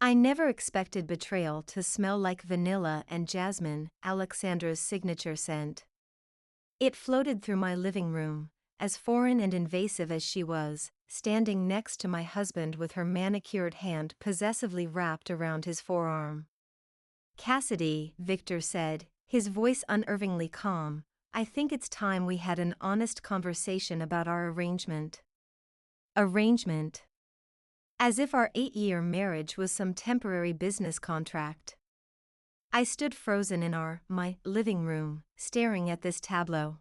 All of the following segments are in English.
I never expected betrayal to smell like vanilla and jasmine, Alexandra's signature scent. It floated through my living room, as foreign and invasive as she was, standing next to my husband with her manicured hand possessively wrapped around his forearm. "Cassidy," Victor said, his voice unnervingly calm, "I think it's time we had an honest conversation about our arrangement." Arrangement? As if our 8-year marriage was some temporary business contract. I stood frozen in my living room, staring at this tableau.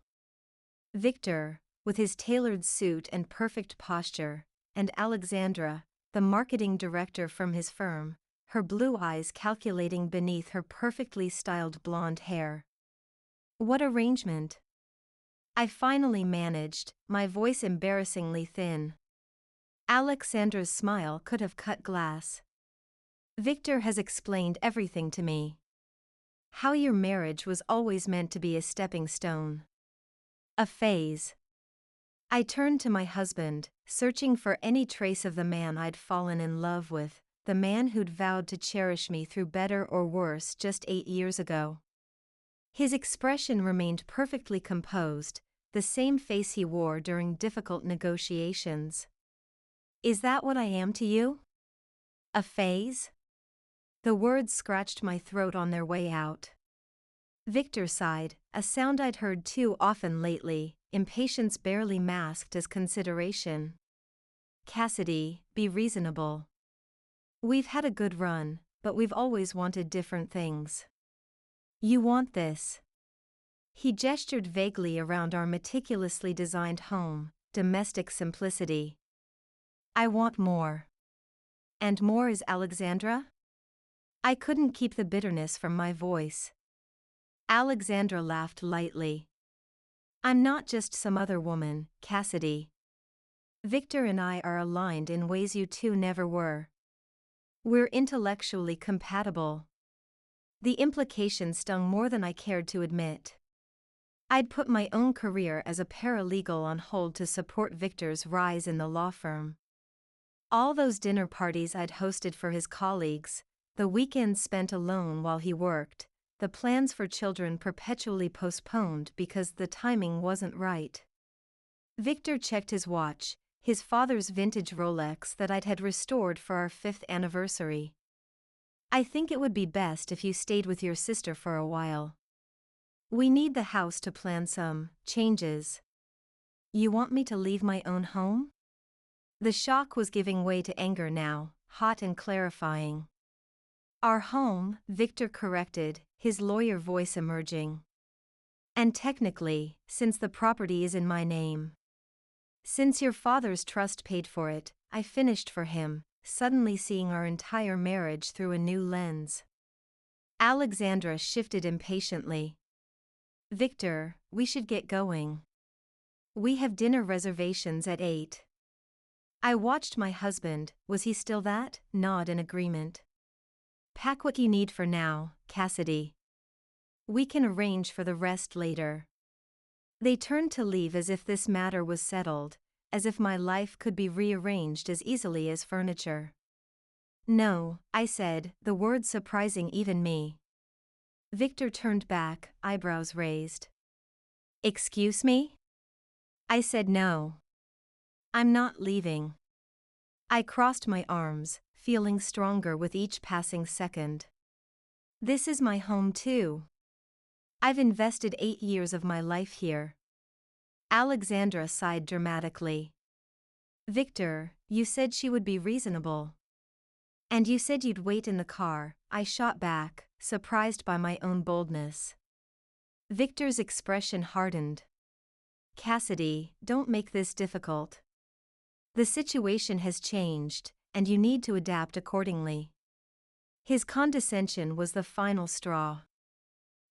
Victor, with his tailored suit and perfect posture, and Alexandra, the marketing director from his firm, her blue eyes calculating beneath her perfectly styled blonde hair. What arrangement? I finally managed, my voice embarrassingly thin. Alexandra's smile could have cut glass. "Victor has explained everything to me. How your marriage was always meant to be a stepping stone. A phase." I turned to my husband, searching for any trace of the man I'd fallen in love with, the man who'd vowed to cherish me through better or worse just 8 years ago. His expression remained perfectly composed, the same face he wore during difficult negotiations. "Is that what I am to you? A phase?" The words scratched my throat on their way out. Victor sighed, a sound I'd heard too often lately, impatience barely masked as consideration. "Cassidy, be reasonable. We've had a good run, but we've always wanted different things. You want this." He gestured vaguely around our meticulously designed home, domestic simplicity. "I want more." "And more is Alexandra?" I couldn't keep the bitterness from my voice. Alexandra laughed lightly. "I'm not just some other woman, Cassidy. Victor and I are aligned in ways you two never were. We're intellectually compatible." The implication stung more than I cared to admit. I'd put my own career as a paralegal on hold to support Victor's rise in the law firm. All those dinner parties I'd hosted for his colleagues, the weekends spent alone while he worked, the plans for children perpetually postponed because the timing wasn't right. Victor checked his watch, his father's vintage Rolex that I'd had restored for our 5th anniversary. "I think it would be best if you stayed with your sister for a while. We need the house to plan some changes." "You want me to leave my own home?" The shock was giving way to anger now, hot and clarifying. "Our home," Victor corrected, his lawyer voice emerging. "And technically, since the property is in my name. Since your father's trust paid for it," I finished for him, suddenly seeing our entire marriage through a new lens. Alexandra shifted impatiently. "Victor, we should get going. We have dinner reservations at 8. I watched my husband, was he still that? Nod in agreement. "Pack what you need for now, Cassidy. We can arrange for the rest later." They turned to leave as if this matter was settled, as if my life could be rearranged as easily as furniture. "No," I said, the words surprising even me. Victor turned back, eyebrows raised. "Excuse me?" I said no. "I'm not leaving." I crossed my arms, feeling stronger with each passing second. "This is my home too. I've invested 8 years of my life here." Alexandra sighed dramatically. "Victor, you said she would be reasonable. And you said you'd wait in the car," I shot back, surprised by my own boldness. Victor's expression hardened. "Cassidy, don't make this difficult. The situation has changed, and you need to adapt accordingly." His condescension was the final straw.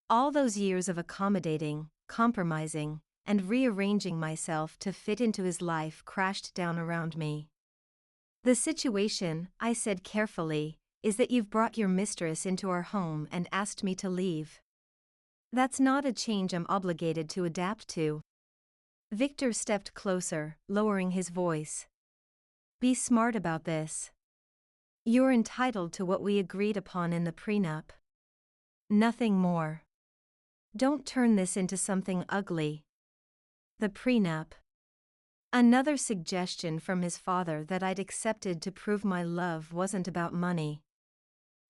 All those years of accommodating, compromising, and rearranging myself to fit into his life crashed down around me. "The situation," I said carefully, "is that you've brought your mistress into our home and asked me to leave. That's not a change I'm obligated to adapt to." Victor stepped closer, lowering his voice. "Be smart about this. You're entitled to what we agreed upon in the prenup. Nothing more. Don't turn this into something ugly. The prenup. Another suggestion from his father that I'd accepted to prove my love wasn't about money.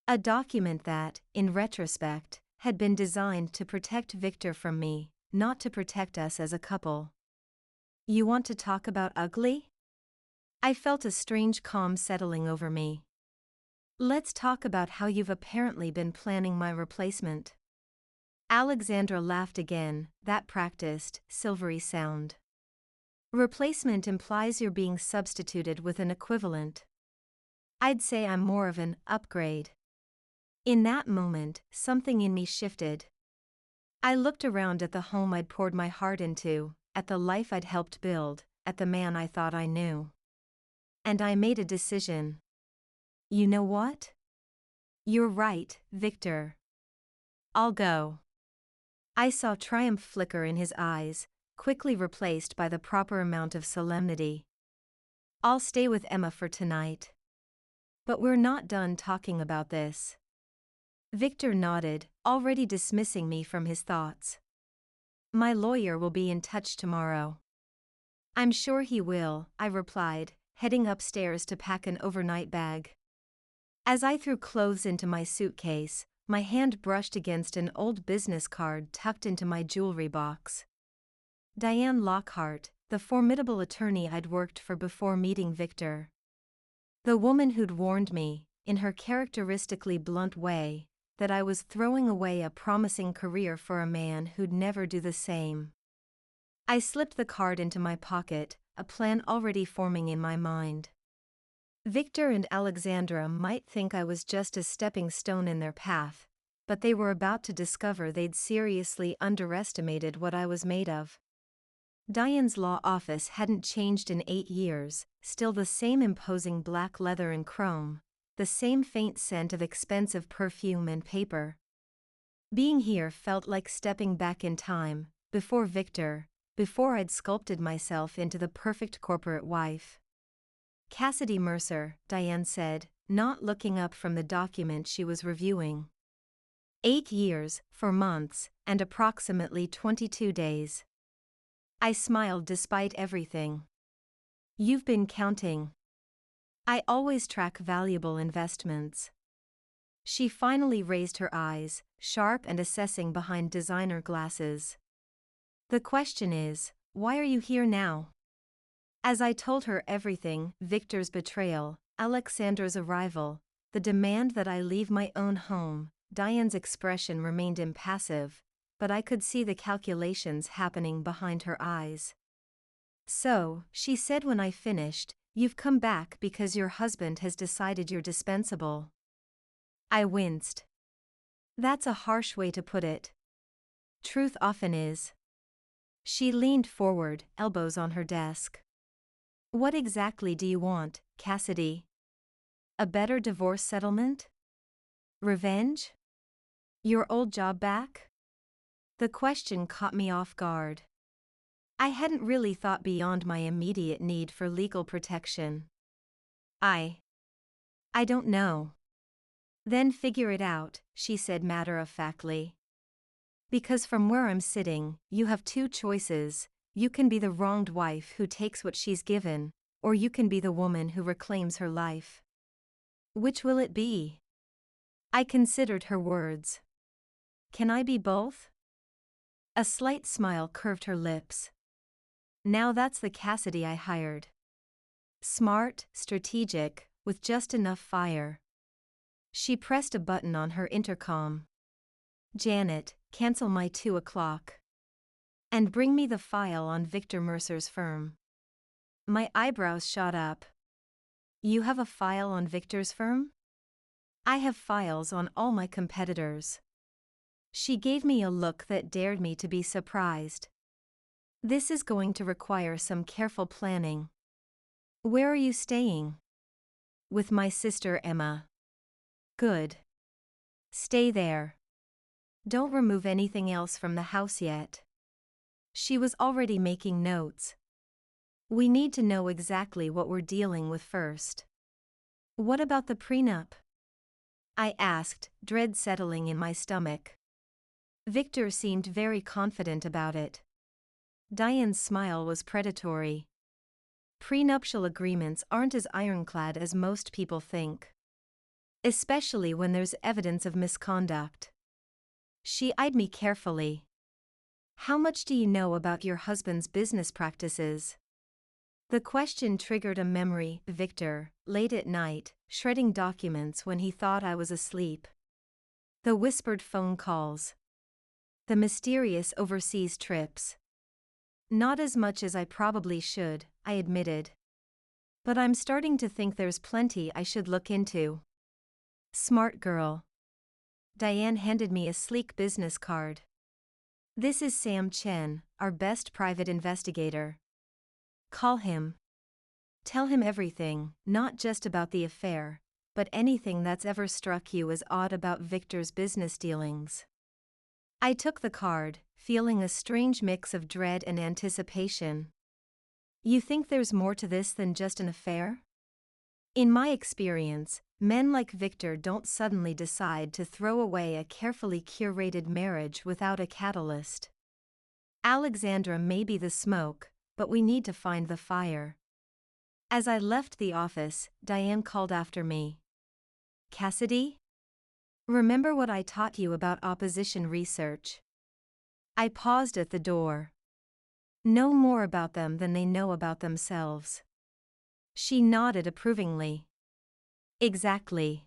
A document that, in retrospect, had been designed to protect Victor from me, not to protect us as a couple. You want to talk about ugly? I felt a strange calm settling over me. Let's talk about how you've apparently been planning my replacement. Alexandra laughed again, that practiced, silvery sound. Replacement implies you're being substituted with an equivalent. I'd say I'm more of an upgrade. In that moment, something in me shifted. I looked around at the home I'd poured my heart into, at the life I'd helped build, at the man I thought I knew. And I made a decision. You know what? You're right, Victor. I'll go. I saw triumph flicker in his eyes, quickly replaced by the proper amount of solemnity. I'll stay with Emma for tonight. But we're not done talking about this. Victor nodded, already dismissing me from his thoughts. My lawyer will be in touch tomorrow. I'm sure he will, I replied, heading upstairs to pack an overnight bag. As I threw clothes into my suitcase, my hand brushed against an old business card tucked into my jewelry box. Diane Lockhart, the formidable attorney I'd worked for before meeting Victor. The woman who'd warned me, in her characteristically blunt way, that I was throwing away a promising career for a man who'd never do the same. I slipped the card into my pocket, a plan already forming in my mind. Victor and Alexandra might think I was just a stepping stone in their path, but they were about to discover they'd seriously underestimated what I was made of. Diane's law office hadn't changed in 8 years, still the same imposing black leather and chrome, the same faint scent of expensive perfume and paper. Being here felt like stepping back in time, before Victor, before I'd sculpted myself into the perfect corporate wife. Cassidy Mercer, Diane said, not looking up from the document she was reviewing. 8 years, 4 months, and approximately 22 days. I smiled despite everything. You've been counting. I always track valuable investments. She finally raised her eyes, sharp and assessing behind designer glasses. The question is, why are you here now? As I told her everything, Victor's betrayal, Alexandra's arrival, the demand that I leave my own home, Diane's expression remained impassive, but I could see the calculations happening behind her eyes. So, she said when I finished, you've come back because your husband has decided you're dispensable. I winced. That's a harsh way to put it. Truth often is. She leaned forward, elbows on her desk. What exactly do you want, Cassidy? A better divorce settlement? Revenge? Your old job back? The question caught me off guard. I hadn't really thought beyond my immediate need for legal protection. I don't know. Then figure it out, she said matter-of-factly. Because from where I'm sitting, you have 2 choices. You can be the wronged wife who takes what she's given, or you can be the woman who reclaims her life. Which will it be? I considered her words. Can I be both? A slight smile curved her lips. Now that's the Cassidy I hired. Smart, strategic, with just enough fire. She pressed a button on her intercom. Janet, cancel my 2 o'clock. And bring me the file on Victor Mercer's firm. My eyebrows shot up. You have a file on Victor's firm? I have files on all my competitors. She gave me a look that dared me to be surprised. This is going to require some careful planning. Where are you staying? With my sister Emma. Good. Stay there. Don't remove anything else from the house yet. She was already making notes. We need to know exactly what we're dealing with first. What about the prenup? I asked, dread settling in my stomach. Victor seemed very confident about it. Diane's smile was predatory. Prenuptial agreements aren't as ironclad as most people think. Especially when there's evidence of misconduct. She eyed me carefully. How much do you know about your husband's business practices? The question triggered a memory. Victor, late at night, shredding documents when he thought I was asleep. The whispered phone calls. The mysterious overseas trips. Not as much as I probably should, I admitted. But I'm starting to think there's plenty I should look into. Smart girl. Diane handed me a sleek business card. This is Sam Chen, our best private investigator. Call him. Tell him everything, not just about the affair, but anything that's ever struck you as odd about Victor's business dealings. I took the card, feeling a strange mix of dread and anticipation. You think there's more to this than just an affair? In my experience, men like Victor don't suddenly decide to throw away a carefully curated marriage without a catalyst. Alexandra may be the smoke, but we need to find the fire. As I left the office, Diane called after me. Cassidy? Remember what I taught you about opposition research? I paused at the door. Know more about them than they know about themselves. She nodded approvingly. Exactly.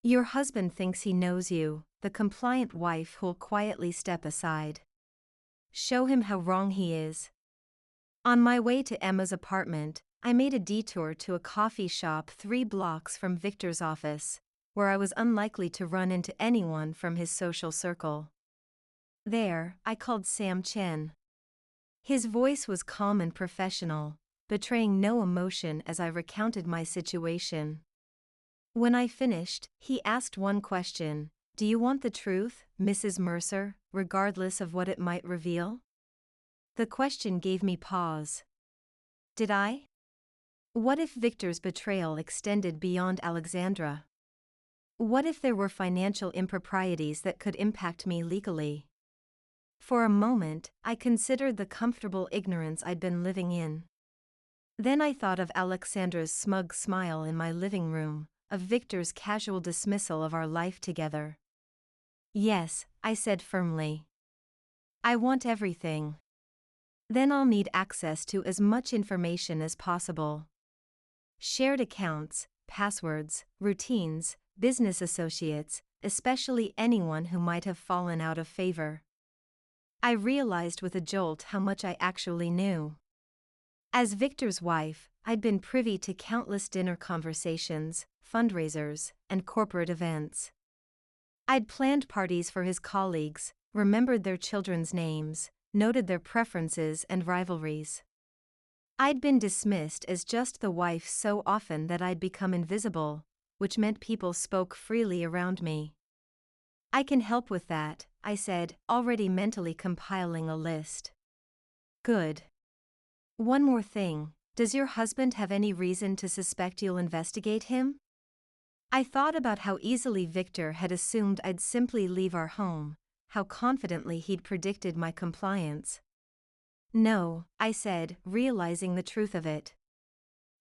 Your husband thinks he knows you, the compliant wife who'll quietly step aside. Show him how wrong he is. On my way to Emma's apartment, I made a detour to a coffee shop 3 blocks from Victor's office, where I was unlikely to run into anyone from his social circle. There, I called Sam Chen. His voice was calm and professional, betraying no emotion as I recounted my situation. When I finished, he asked one question: Do you want the truth, Mrs. Mercer, regardless of what it might reveal? The question gave me pause. Did I? What if Victor's betrayal extended beyond Alexandra? What if there were financial improprieties that could impact me legally? For a moment, I considered the comfortable ignorance I'd been living in. Then I thought of Alexandra's smug smile in my living room, of Victor's casual dismissal of our life together. Yes, I said firmly. I want everything. Then I'll need access to as much information as possible. Shared accounts, passwords, routines, business associates, especially anyone who might have fallen out of favor. I realized with a jolt how much I actually knew. As Victor's wife, I'd been privy to countless dinner conversations, fundraisers, and corporate events. I'd planned parties for his colleagues, remembered their children's names, noted their preferences and rivalries. I'd been dismissed as just the wife so often that I'd become invisible, which meant people spoke freely around me. I can help with that, I said, already mentally compiling a list. Good. One more thing, does your husband have any reason to suspect you'll investigate him? I thought about how easily Victor had assumed I'd simply leave our home, how confidently he'd predicted my compliance. No, I said, realizing the truth of it.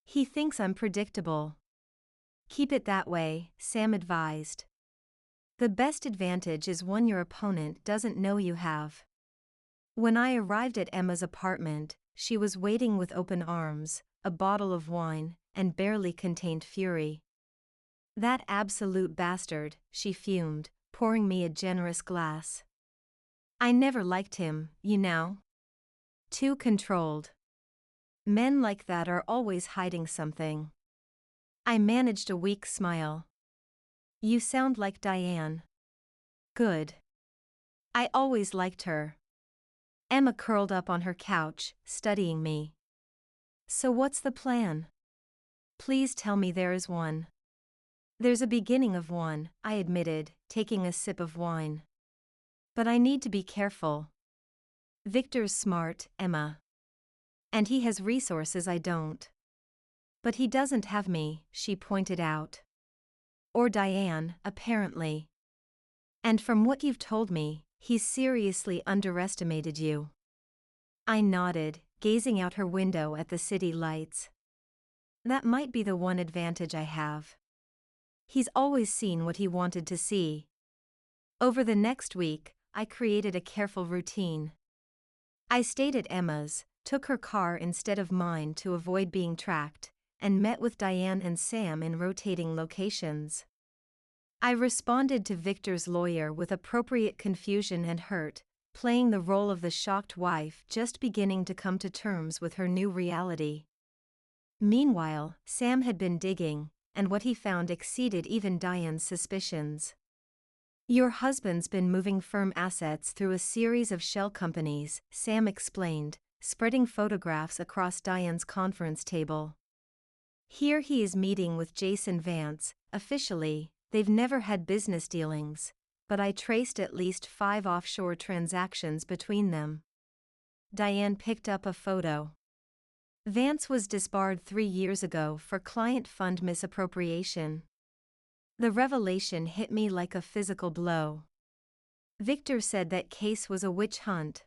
He thinks I'm predictable. Keep it that way, Sam advised. The best advantage is one your opponent doesn't know you have. When I arrived at Emma's apartment, she was waiting with open arms, a bottle of wine, and barely contained fury. That absolute bastard, she fumed, pouring me a generous glass. I never liked him, you know. Too controlled. Men like that are always hiding something. I managed a weak smile. You sound like Diane. Good. I always liked her. Emma curled up on her couch, studying me. So what's the plan? Please tell me there is one. There's a beginning of one, I admitted, taking a sip of wine. But I need to be careful. Victor's smart, Emma. And he has resources I don't. But he doesn't have me, she pointed out. Or Diane, apparently. And from what you've told me, he's seriously underestimated you. I nodded, gazing out her window at the city lights. That might be the one advantage I have. He's always seen what he wanted to see. Over the next week, I created a careful routine. I stayed at Emma's, took her car instead of mine to avoid being tracked, and met with Diane and Sam in rotating locations. I responded to Victor's lawyer with appropriate confusion and hurt, playing the role of the shocked wife just beginning to come to terms with her new reality. Meanwhile, Sam had been digging, and what he found exceeded even Diane's suspicions. Your husband's been moving firm assets through a series of shell companies, Sam explained, spreading photographs across Diane's conference table. Here he is meeting with Jason Vance. Officially, they've never had business dealings, but I traced at least 5 offshore transactions between them. Diane picked up a photo. Vance was disbarred 3 years ago for client fund misappropriation. The revelation hit me like a physical blow. Victor said that case was a witch hunt.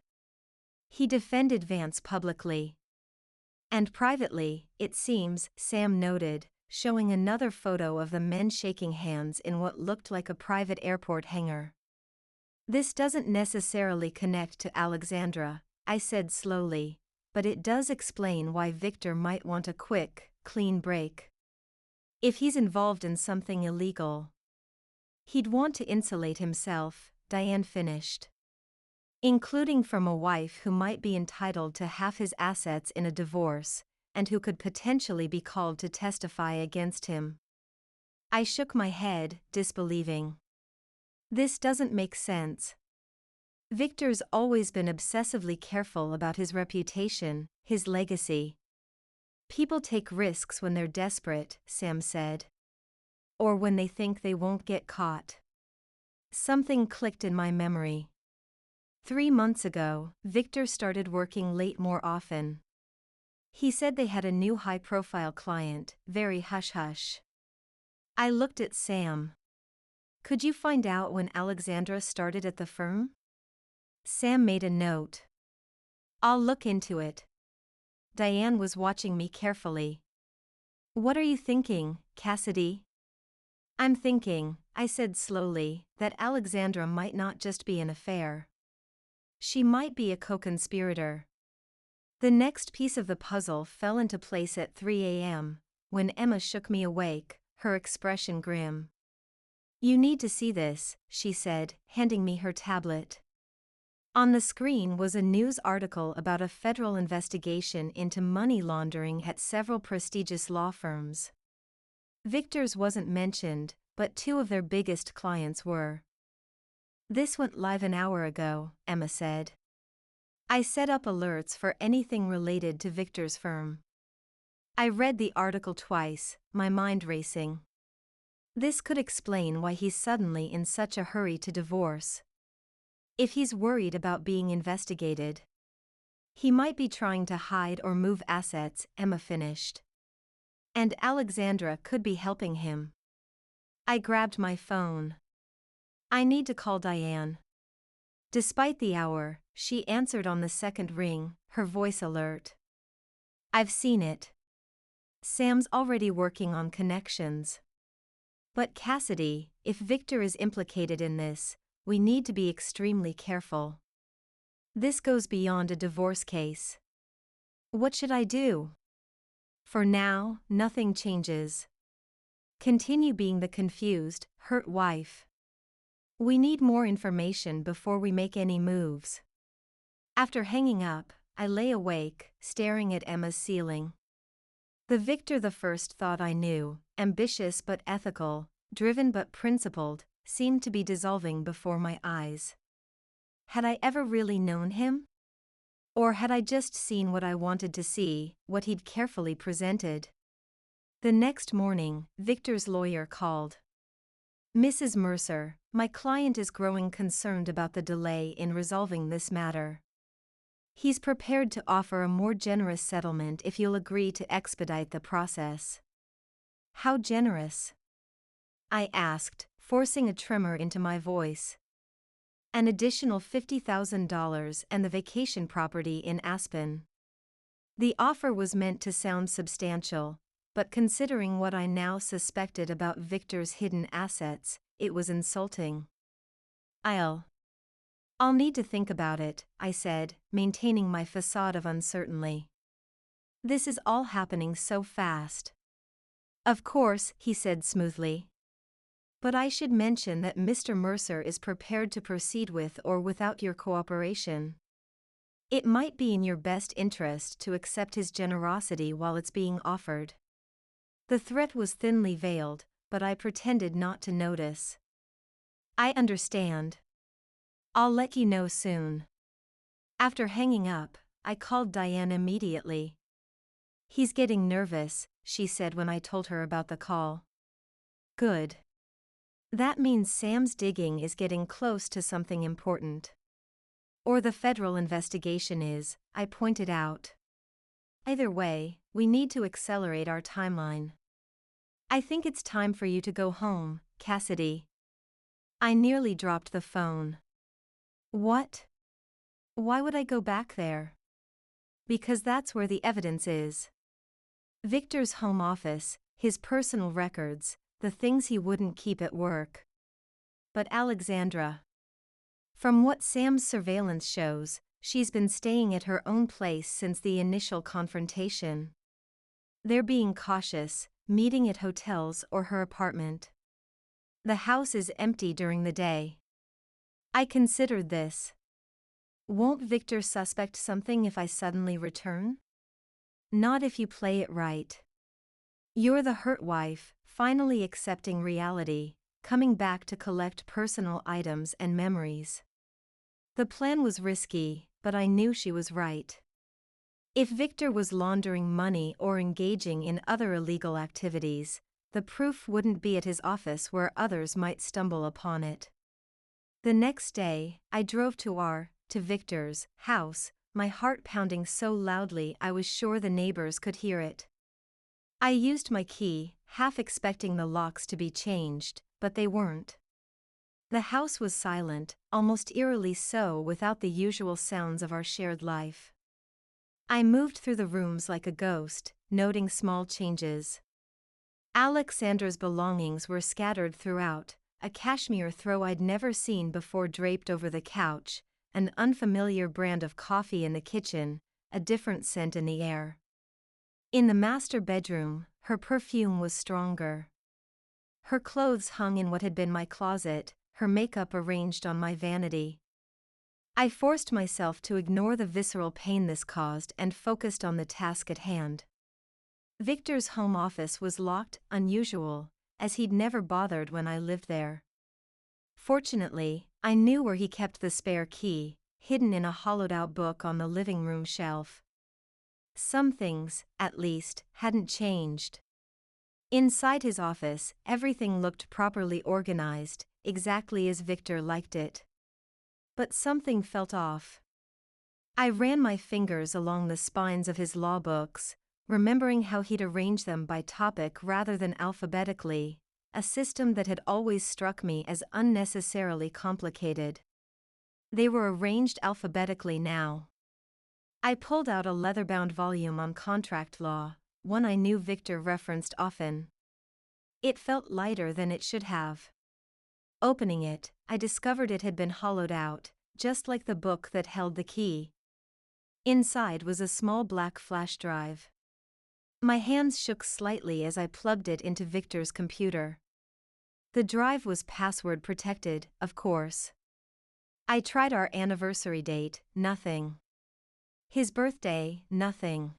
He defended Vance publicly. And privately, it seems, Sam noted, showing another photo of the men shaking hands in what looked like a private airport hangar. This doesn't necessarily connect to Alexandra, I said slowly, but it does explain why Victor might want a quick, clean break. If he's involved in something illegal, he'd want to insulate himself, Diane finished. Including from a wife who might be entitled to half his assets in a divorce, and who could potentially be called to testify against him. I shook my head, disbelieving. This doesn't make sense. Victor's always been obsessively careful about his reputation, his legacy. People take risks when they're desperate, Sam said. Or when they think they won't get caught. Something clicked in my memory. 3 months ago, Victor started working late more often. He said they had a new high-profile client, very hush-hush. I looked at Sam. Could you find out when Alexandra started at the firm? Sam made a note. I'll look into it. Diane was watching me carefully. What are you thinking, Cassidy? I'm thinking, I said slowly, that Alexandra might not just be an affair. She might be a co-conspirator. The next piece of the puzzle fell into place at 3 a.m., when Emma shook me awake, her expression grim. You need to see this, she said, handing me her tablet. On the screen was a news article about a federal investigation into money laundering at several prestigious law firms. Victor's wasn't mentioned, but 2 of their biggest clients were. This went live an hour ago, Emma said. I set up alerts for anything related to Victor's firm. I read the article twice, my mind racing. This could explain why he's suddenly in such a hurry to divorce. If he's worried about being investigated, he might be trying to hide or move assets, Emma finished. And Alexandra could be helping him. I grabbed my phone. I need to call Diane. Despite the hour, she answered on the second ring, her voice alert. I've seen it. Sam's already working on connections. But Cassidy, if Victor is implicated in this, we need to be extremely careful. This goes beyond a divorce case. What should I do? For now, nothing changes. Continue being the confused, hurt wife. We need more information before we make any moves. After hanging up, I lay awake, staring at Emma's ceiling. The Victor the first thought I knew, ambitious but ethical, driven but principled, seemed to be dissolving before my eyes. Had I ever really known him? Or had I just seen what I wanted to see, what he'd carefully presented? The next morning, Victor's lawyer called. Mrs. Mercer, my client is growing concerned about the delay in resolving this matter. He's prepared to offer a more generous settlement if you'll agree to expedite the process. How generous? I asked, forcing a tremor into my voice. An additional $50,000 and the vacation property in Aspen. The offer was meant to sound substantial, but considering what I now suspected about Victor's hidden assets, it was insulting. I'll need to think about it, I said, maintaining my facade of uncertainty. This is all happening so fast. Of course, he said smoothly. But I should mention that Mr. Mercer is prepared to proceed with or without your cooperation. It might be in your best interest to accept his generosity while it's being offered. The threat was thinly veiled, but I pretended not to notice. I understand. I'll let you know soon. After hanging up, I called Diane immediately. He's getting nervous, she said when I told her about the call. Good. That means Sam's digging is getting close to something important. Or the federal investigation is, I pointed out. Either way, we need to accelerate our timeline. I think it's time for you to go home, Cassidy. I nearly dropped the phone. What? Why would I go back there? Because that's where the evidence is. Victor's home office, his personal records, the things he wouldn't keep at work. But Alexandra. From what Sam's surveillance shows, she's been staying at her own place since the initial confrontation. They're being cautious, meeting at hotels or her apartment. The house is empty during the day. I considered this. Won't Victor suspect something if I suddenly return? Not if you play it right. You're the hurt wife, finally accepting reality, coming back to collect personal items and memories. The plan was risky, but I knew she was right. If Victor was laundering money or engaging in other illegal activities, the proof wouldn't be at his office where others might stumble upon it. The next day, I drove to Victor's house, my heart pounding so loudly I was sure the neighbors could hear it. I used my key, half expecting the locks to be changed, but they weren't. The house was silent, almost eerily so without the usual sounds of our shared life. I moved through the rooms like a ghost, noting small changes. Alexandra's belongings were scattered throughout, a cashmere throw I'd never seen before draped over the couch, an unfamiliar brand of coffee in the kitchen, a different scent in the air. In the master bedroom, her perfume was stronger. Her clothes hung in what had been my closet, her makeup arranged on my vanity. I forced myself to ignore the visceral pain this caused and focused on the task at hand. Victor's home office was locked, unusual, as he'd never bothered when I lived there. Fortunately, I knew where he kept the spare key, hidden in a hollowed-out book on the living room shelf. Some things, at least, hadn't changed. Inside his office, everything looked properly organized, exactly as Victor liked it. But something felt off. I ran my fingers along the spines of his law books, remembering how he'd arrange them by topic rather than alphabetically, a system that had always struck me as unnecessarily complicated. They were arranged alphabetically now. I pulled out a leather-bound volume on contract law, one I knew Victor referenced often. It felt lighter than it should have. Opening it, I discovered it had been hollowed out, just like the book that held the key. Inside was a small black flash drive. My hands shook slightly as I plugged it into Victor's computer. The drive was password protected, of course. I tried our anniversary date, nothing. His birthday, nothing.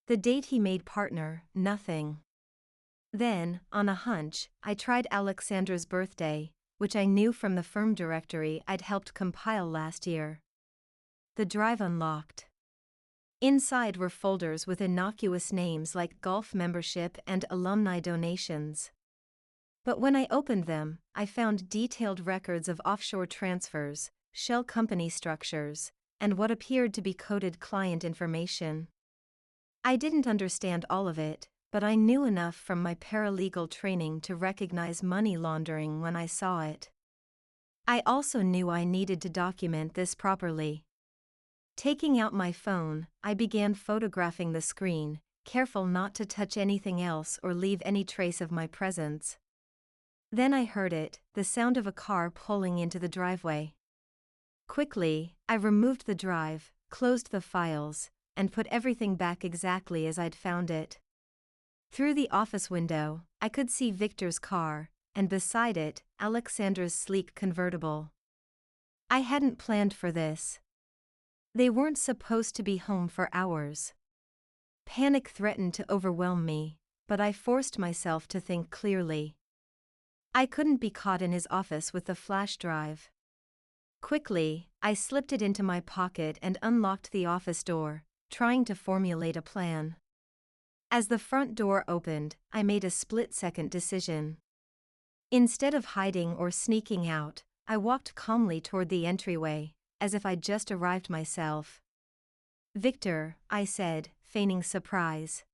The date he made partner, nothing. Then, on a hunch, I tried Alexandra's birthday, which I knew from the firm directory I'd helped compile last year. The drive unlocked. Inside were folders with innocuous names like golf membership and alumni donations. But when I opened them, I found detailed records of offshore transfers, shell company structures, and what appeared to be coded client information. I didn't understand all of it, but I knew enough from my paralegal training to recognize money laundering when I saw it. I also knew I needed to document this properly. Taking out my phone, I began photographing the screen, careful not to touch anything else or leave any trace of my presence. Then I heard it, the sound of a car pulling into the driveway. Quickly, I removed the drive, closed the files, and put everything back exactly as I'd found it. Through the office window, I could see Victor's car, and beside it, Alexandra's sleek convertible. I hadn't planned for this. They weren't supposed to be home for hours. Panic threatened to overwhelm me, but I forced myself to think clearly. I couldn't be caught in his office with the flash drive. Quickly, I slipped it into my pocket and unlocked the office door, trying to formulate a plan. As the front door opened, I made a split-second decision. Instead of hiding or sneaking out, I walked calmly toward the entryway, as if I'd just arrived myself. "Victor," I said, feigning surprise.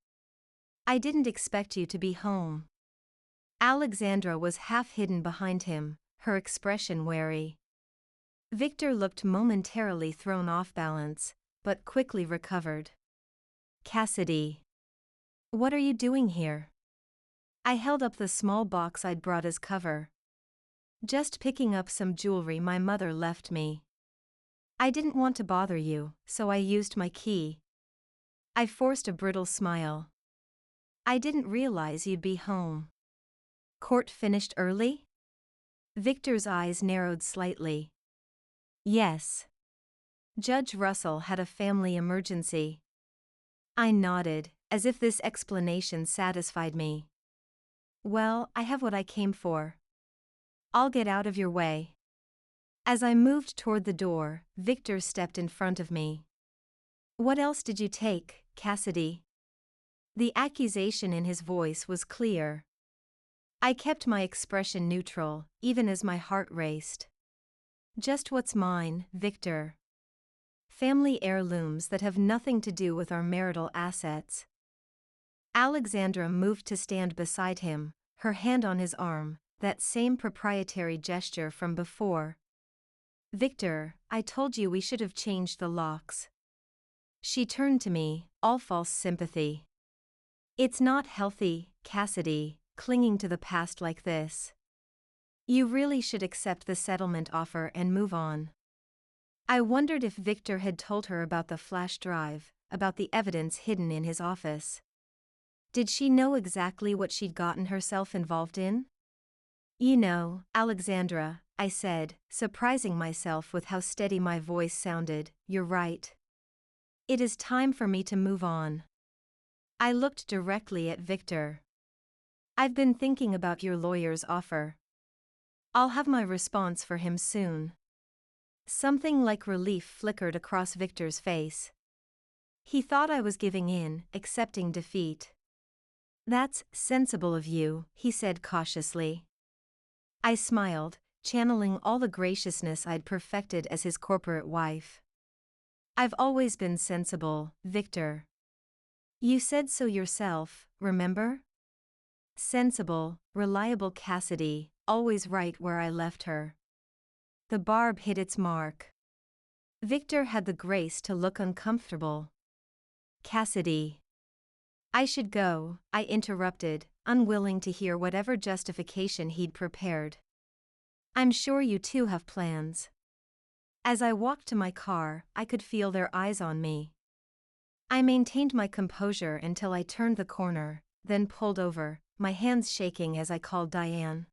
"I didn't expect you to be home." Alexandra was half hidden behind him, her expression wary. Victor looked momentarily thrown off balance, but quickly recovered. "Cassidy. What are you doing here?" I held up the small box I'd brought as cover. "Just picking up some jewelry my mother left me. I didn't want to bother you, so I used my key." I forced a brittle smile. "I didn't realize you'd be home." "Court finished early?" Victor's eyes narrowed slightly. "Yes. Judge Russell had a family emergency." I nodded, as if this explanation satisfied me. "Well, I have what I came for. I'll get out of your way." As I moved toward the door, Victor stepped in front of me. "What else did you take, Cassidy?" The accusation in his voice was clear. I kept my expression neutral, even as my heart raced. "Just what's mine, Victor. Family heirlooms that have nothing to do with our marital assets." Alexandra moved to stand beside him, her hand on his arm, that same proprietary gesture from before. "Victor, I told you we should have changed the locks." She turned to me, all false sympathy. "It's not healthy, Cassidy, clinging to the past like this. You really should accept the settlement offer and move on." I wondered if Victor had told her about the flash drive, about the evidence hidden in his office. Did she know exactly what she'd gotten herself involved in? "You know, Alexandra," I said, surprising myself with how steady my voice sounded, "you're right. It is time for me to move on." I looked directly at Victor. "I've been thinking about your lawyer's offer. I'll have my response for him soon." Something like relief flickered across Victor's face. He thought I was giving in, accepting defeat. "That's sensible of you," he said cautiously. I smiled, channeling all the graciousness I'd perfected as his corporate wife. "I've always been sensible, Victor. You said so yourself, remember? Sensible, reliable Cassidy, always right where I left her." The barb hit its mark. Victor had the grace to look uncomfortable. "Cassidy." "I should go," I interrupted, unwilling to hear whatever justification he'd prepared. "I'm sure you two have plans." As I walked to my car, I could feel their eyes on me. I maintained my composure until I turned the corner, then pulled over, my hands shaking as I called Diane.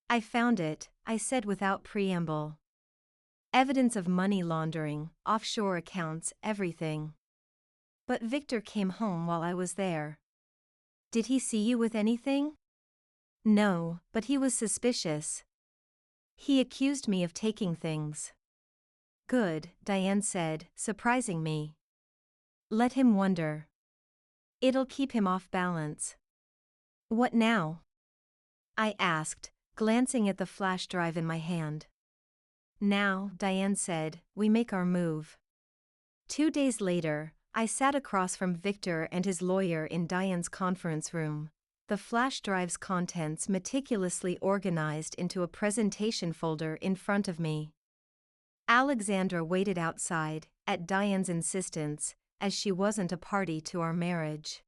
"I found it," I said without preamble. "Evidence of money laundering, offshore accounts, everything. But Victor came home while I was there." "Did he see you with anything?" "No, but he was suspicious. He accused me of taking things." "Good," Diane said, surprising me. "Let him wonder. It'll keep him off balance." "What now?" I asked, glancing at the flash drive in my hand. "Now," Diane said, "we make our move." 2 days later, I sat across from Victor and his lawyer in Diane's conference room, the flash drive's contents meticulously organized into a presentation folder in front of me. Alexandra waited outside, at Diane's insistence, as she wasn't a party to our marriage.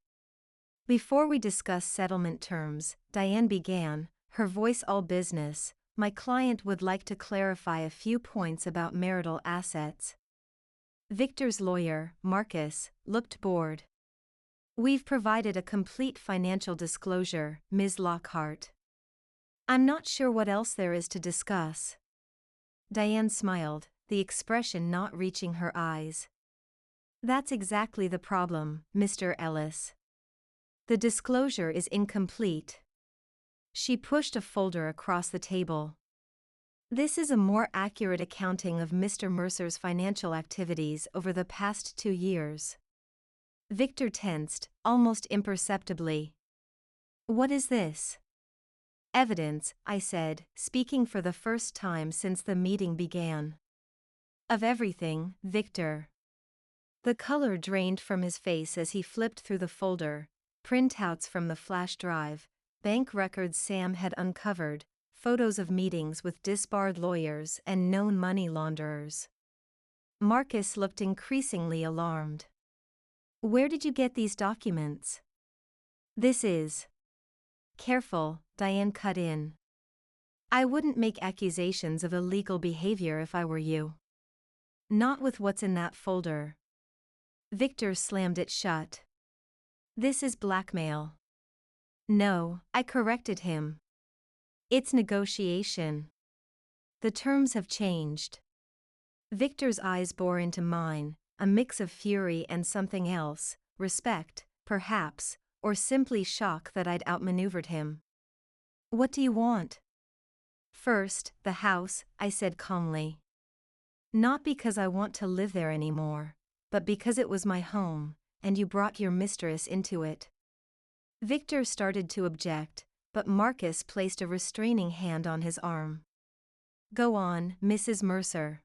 Before we discuss settlement terms, Diane began, her voice all business. My client would like to clarify a few points about marital assets. Victor's lawyer, Marcus, looked bored. We've provided a complete financial disclosure, Ms. Lockhart. I'm not sure what else there is to discuss. Diane smiled, the expression not reaching her eyes. That's exactly the problem, Mr. Ellis. The disclosure is incomplete. She pushed a folder across the table. This is a more accurate accounting of Mr. Mercer's financial activities over the past 2 years. Victor tensed, almost imperceptibly. What is this? Evidence, I said, speaking for the first time since the meeting began. Of everything, Victor. The color drained from his face as he flipped through the folder, printouts from the flash drive, bank records Sam had uncovered, photos of meetings with disbarred lawyers and known money launderers. Marcus looked increasingly alarmed. Where did you get these documents? This is. Careful, Diane cut in. I wouldn't make accusations of illegal behavior if I were you. Not with what's in that folder. Victor slammed it shut. This is blackmail. No, I corrected him. It's negotiation. The terms have changed. Victor's eyes bore into mine, a mix of fury and something else, respect, perhaps, or simply shock that I'd outmaneuvered him. What do you want? First, the house, I said calmly. Not because I want to live there anymore, but because it was my home, and you brought your mistress into it. Victor started to object, but Marcus placed a restraining hand on his arm. Go on, Mrs. Mercer.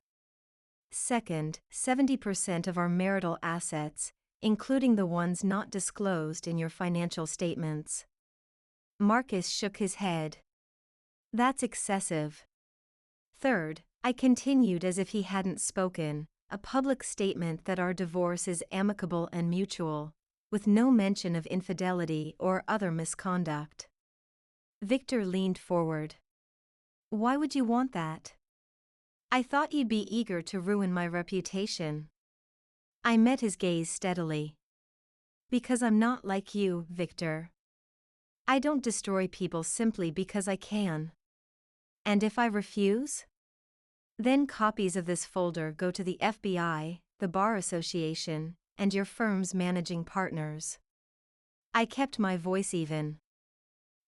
Second, 70% of our marital assets, including the ones not disclosed in your financial statements. Marcus shook his head. That's excessive. Third, I continued as if he hadn't spoken, a public statement that our divorce is amicable and mutual, with no mention of infidelity or other misconduct. Victor leaned forward. Why would you want that? I thought you'd be eager to ruin my reputation. I met his gaze steadily. Because I'm not like you, Victor. I don't destroy people simply because I can. And if I refuse? Then copies of this folder go to the FBI, the Bar Association, and your firm's managing partners. I kept my voice even.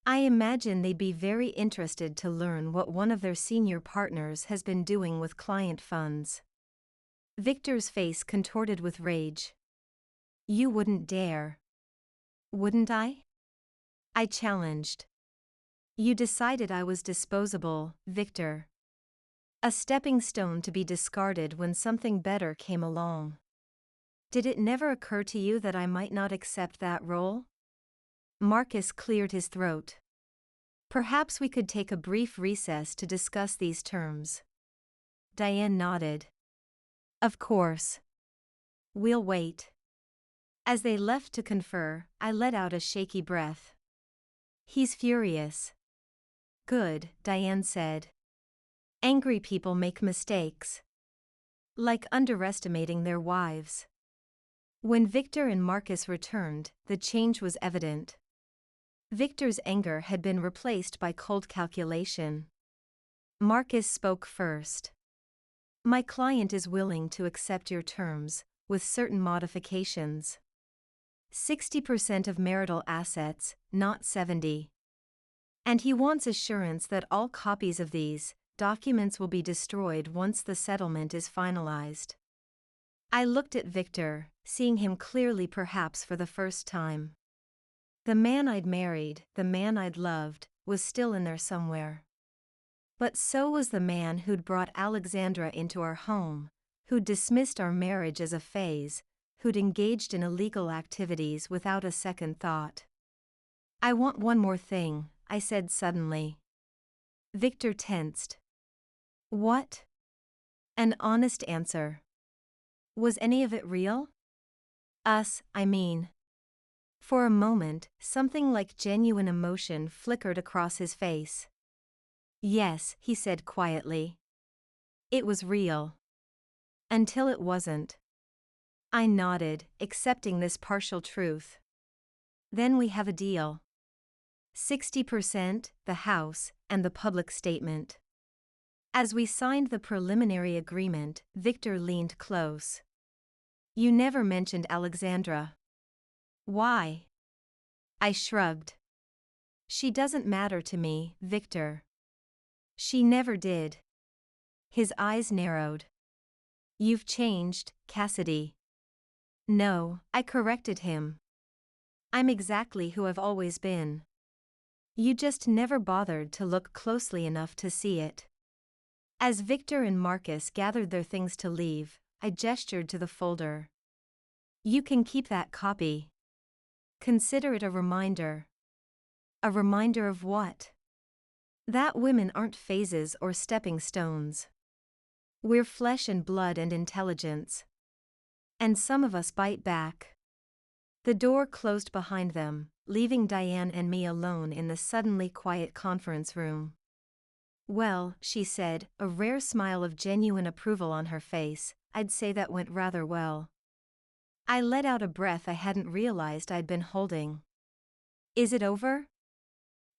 I imagine they'd be very interested to learn what one of their senior partners has been doing with client funds. Victor's face contorted with rage. You wouldn't dare. Wouldn't I? I challenged. You decided I was disposable, Victor. A stepping stone to be discarded when something better came along. Did it never occur to you that I might not accept that role? Marcus cleared his throat. Perhaps we could take a brief recess to discuss these terms. Diane nodded. Of course. We'll wait. As they left to confer, I let out a shaky breath. He's furious. Good, Diane said. Angry people make mistakes. Like underestimating their wives. When Victor and Marcus returned, the change was evident. Victor's anger had been replaced by cold calculation. Marcus spoke first. My client is willing to accept your terms, with certain modifications. 60% of marital assets, not 70%. And he wants assurance that all copies of these documents will be destroyed once the settlement is finalized. I looked at Victor, seeing him clearly perhaps for the first time. The man I'd married, the man I'd loved, was still in there somewhere. But so was the man who'd brought Alexandra into our home, who'd dismissed our marriage as a phase, who'd engaged in illegal activities without a second thought. "I want one more thing," I said suddenly. Victor tensed. "What?" "An honest answer. Was any of it real? Us, I mean." For a moment, something like genuine emotion flickered across his face. "Yes," he said quietly. "It was real. Until it wasn't." I nodded, accepting this partial truth. "Then we have a deal. 60%, the house, and the public statement." As we signed the preliminary agreement, Victor leaned close. "You never mentioned Alexandra." "Why?" I shrugged. "She doesn't matter to me, Victor." "She never did." His eyes narrowed. "You've changed, Cassidy." "No," I corrected him. "I'm exactly who I've always been. You just never bothered to look closely enough to see it." As Victor and Marcus gathered their things to leave, I gestured to the folder. "You can keep that copy. Consider it a reminder." "A reminder of what?" "That women aren't phases or stepping stones. We're flesh and blood and intelligence. And some of us bite back." The door closed behind them, leaving Diane and me alone in the suddenly quiet conference room. "Well," she said, a rare smile of genuine approval on her face, "I'd say that went rather well." I let out a breath I hadn't realized I'd been holding. "Is it over?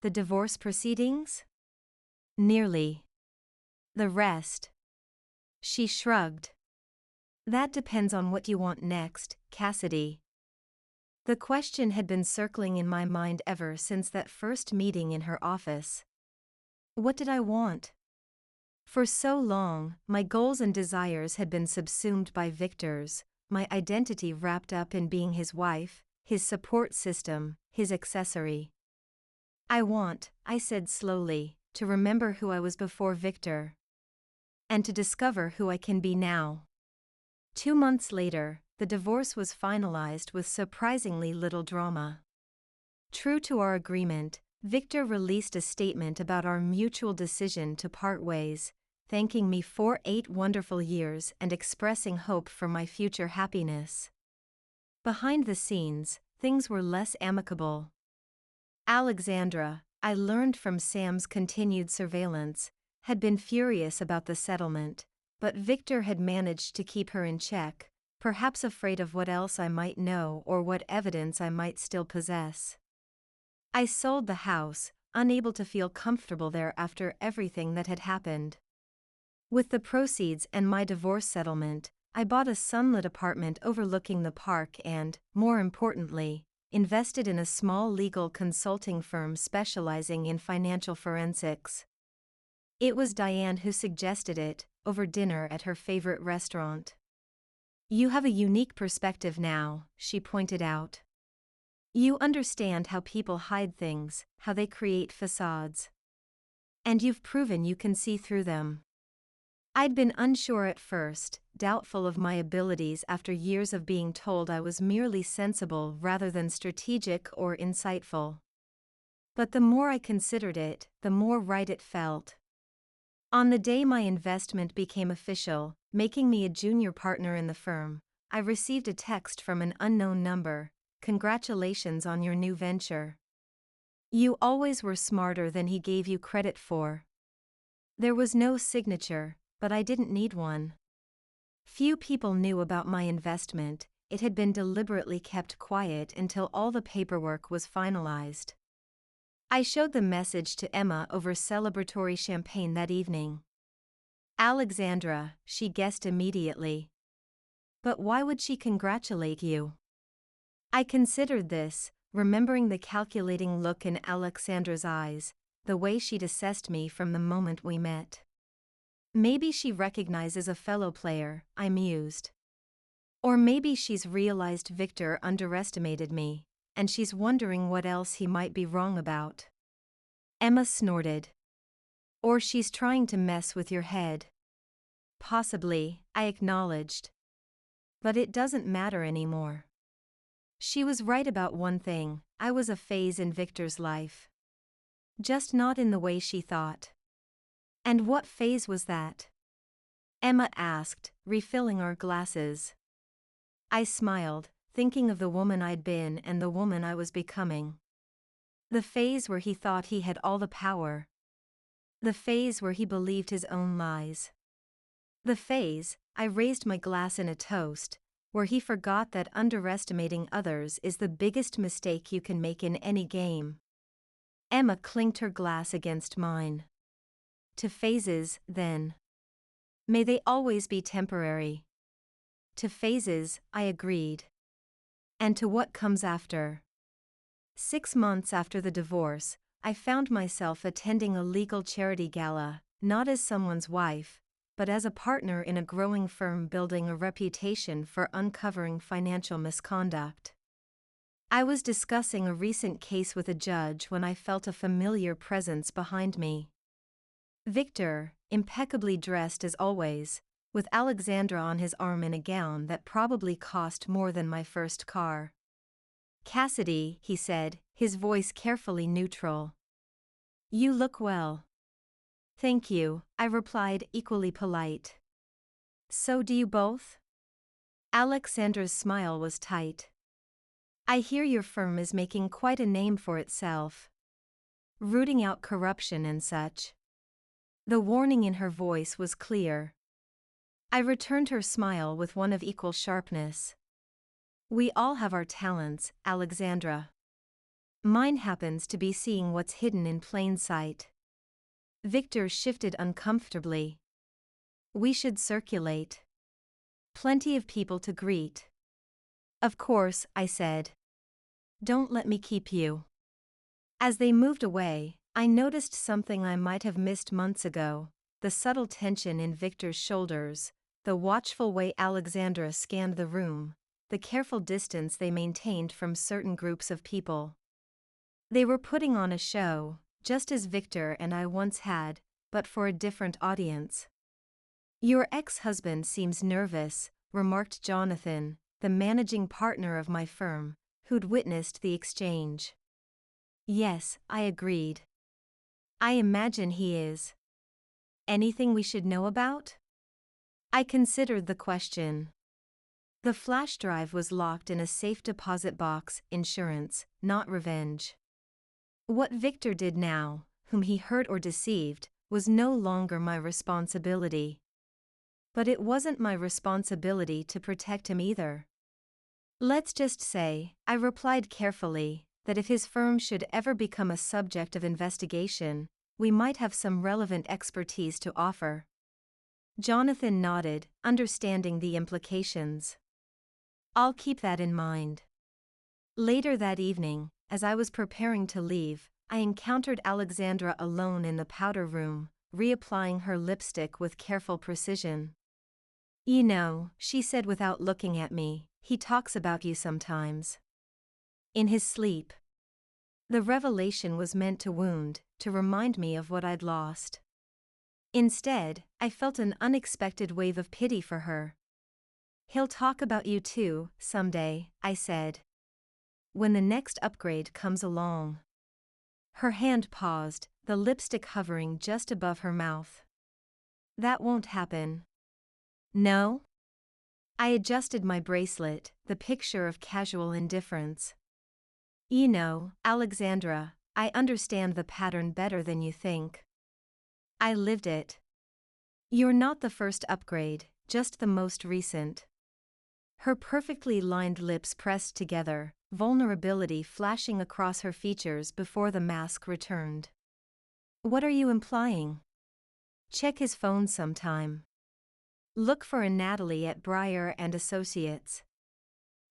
The divorce proceedings?" "Nearly. The rest." She shrugged. "That depends on what you want next, Cassidy." The question had been circling in my mind ever since that first meeting in her office. What did I want? For so long, my goals and desires had been subsumed by Victor's, my identity wrapped up in being his wife, his support system, his accessory. "I want," I said slowly, "to remember who I was before Victor. And to discover who I can be now." 2 months later, the divorce was finalized with surprisingly little drama. True to our agreement, Victor released a statement about our mutual decision to part ways, thanking me for 8 wonderful years and expressing hope for my future happiness. Behind the scenes, things were less amicable. Alexandra, I learned from Sam's continued surveillance, had been furious about the settlement, but Victor had managed to keep her in check, perhaps afraid of what else I might know or what evidence I might still possess. I sold the house, unable to feel comfortable there after everything that had happened. With the proceeds and my divorce settlement, I bought a sunlit apartment overlooking the park and, more importantly, invested in a small legal consulting firm specializing in financial forensics. It was Diane who suggested it, over dinner at her favorite restaurant. "You have a unique perspective now," she pointed out. "You understand how people hide things, how they create facades. And you've proven you can see through them." I'd been unsure at first, doubtful of my abilities after years of being told I was merely sensible rather than strategic or insightful. But the more I considered it, the more right it felt. On the day my investment became official, making me a junior partner in the firm, I received a text from an unknown number. "Congratulations on your new venture. You always were smarter than he gave you credit for." There was no signature, but I didn't need one. Few people knew about my investment, it had been deliberately kept quiet until all the paperwork was finalized. I showed the message to Emma over celebratory champagne that evening. "Alexandra," she guessed immediately. "But why would she congratulate you?" I considered this, remembering the calculating look in Alexandra's eyes, the way she'd assessed me from the moment we met. Maybe she recognizes a fellow player, I mused. Or maybe she's realized Victor underestimated me, and she's wondering what else he might be wrong about. Emma snorted. "Or she's trying to mess with your head." Possibly, I acknowledged. But it doesn't matter anymore. She was right about one thing: I was a phase in Victor's life. Just not in the way she thought. And what phase was that? Emma asked, refilling our glasses. I smiled, thinking of the woman I'd been and the woman I was becoming. The phase where he thought he had all the power. The phase where he believed his own lies. The phase, I raised my glass in a toast, where he forgot that underestimating others is the biggest mistake you can make in any game. Emma clinked her glass against mine. To phases, then. May they always be temporary. To phases, I agreed. And to what comes after. 6 months after the divorce, I found myself attending a legal charity gala, not as someone's wife, but as a partner in a growing firm building a reputation for uncovering financial misconduct. I was discussing a recent case with a judge when I felt a familiar presence behind me. Victor, impeccably dressed as always, with Alexandra on his arm in a gown that probably cost more than my first car. "Cassidy," he said, his voice carefully neutral. "You look well." "Thank you," I replied, equally polite. "So do you both?" Alexandra's smile was tight. "I hear your firm is making quite a name for itself. Rooting out corruption and such." The warning in her voice was clear. I returned her smile with one of equal sharpness. "We all have our talents, Alexandra. Mine happens to be seeing what's hidden in plain sight." Victor shifted uncomfortably. "We should circulate. Plenty of people to greet." "Of course," I said. "Don't let me keep you." As they moved away, I noticed something I might have missed months ago: the subtle tension in Victor's shoulders, the watchful way Alexandra scanned the room, the careful distance they maintained from certain groups of people. They were putting on a show, just as Victor and I once had, but for a different audience. "Your ex-husband seems nervous," remarked Jonathan, the managing partner of my firm, who'd witnessed the exchange. "Yes," I agreed. "I imagine he is." "Anything we should know about?" I considered the question. The flash drive was locked in a safe deposit box: insurance, not revenge. What Victor did now, whom he hurt or deceived, was no longer my responsibility. But it wasn't my responsibility to protect him either. "Let's just say," I replied carefully, "that if his firm should ever become a subject of investigation, we might have some relevant expertise to offer." Jonathan nodded, understanding the implications. "I'll keep that in mind." Later that evening, as I was preparing to leave, I encountered Alexandra alone in the powder room, reapplying her lipstick with careful precision. "You know," she said without looking at me, "he talks about you sometimes. In his sleep." The revelation was meant to wound, to remind me of what I'd lost. Instead, I felt an unexpected wave of pity for her. "He'll talk about you too, someday," I said. "When the next upgrade comes along." Her hand paused, the lipstick hovering just above her mouth. "That won't happen." "No?" I adjusted my bracelet, the picture of casual indifference. "You know, Alexandra, I understand the pattern better than you think. I lived it. You're not the first upgrade, just the most recent." Her perfectly lined lips pressed together, vulnerability flashing across her features before the mask returned. "What are you implying?" "Check his phone sometime. Look for a Natalie at Breyer and Associates."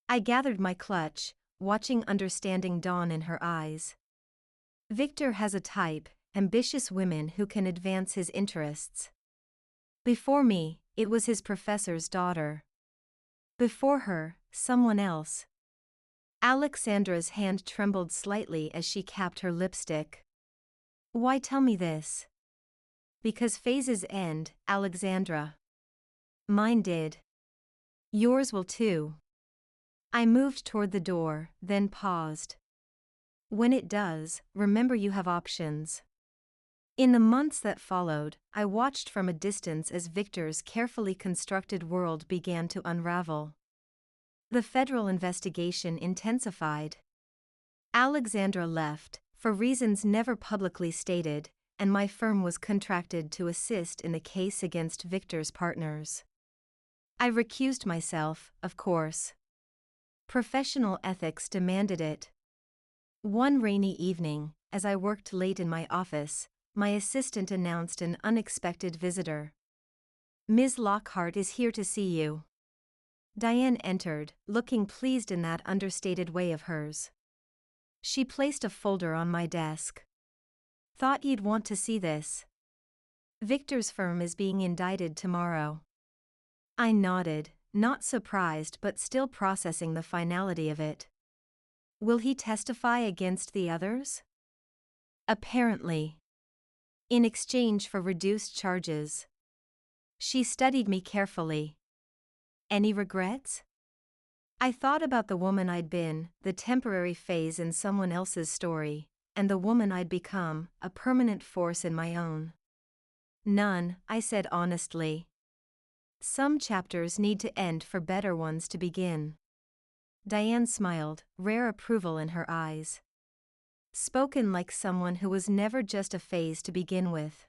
I gathered my clutch, watching understanding dawn in her eyes. Victor has a type: ambitious women who can advance his interests. Before me, it was his professor's daughter. Before her, someone else. Alexandra's hand trembled slightly as she capped her lipstick. "Why tell me this?" "Because phases end, Alexandra. Mine did. Yours will too. I moved toward the door, then paused. When it does, remember you have options. In the months that followed, I watched from a distance as Victor's carefully constructed world began to unravel. The federal investigation intensified. Alexandra left, for reasons never publicly stated, and my firm was contracted to assist in the case against Victor's partners. I recused myself, of course. Professional ethics demanded it. One rainy evening, as I worked late in my office, my assistant announced an unexpected visitor. "Ms. Lockhart is here to see you." Diane entered, looking pleased in that understated way of hers. She placed a folder on my desk. "Thought you'd want to see this. Victor's firm is being indicted tomorrow." I nodded, not surprised but still processing the finality of it. "Will he testify against the others?" "Apparently. In exchange for reduced charges." She studied me carefully. "Any regrets?" I thought about the woman I'd been, the temporary phase in someone else's story, and the woman I'd become, a permanent force in my own. "None," I said honestly. Some chapters need to end for better ones to begin. Diane smiled, rare approval in her eyes. Spoken like someone who was never just a phase to begin with.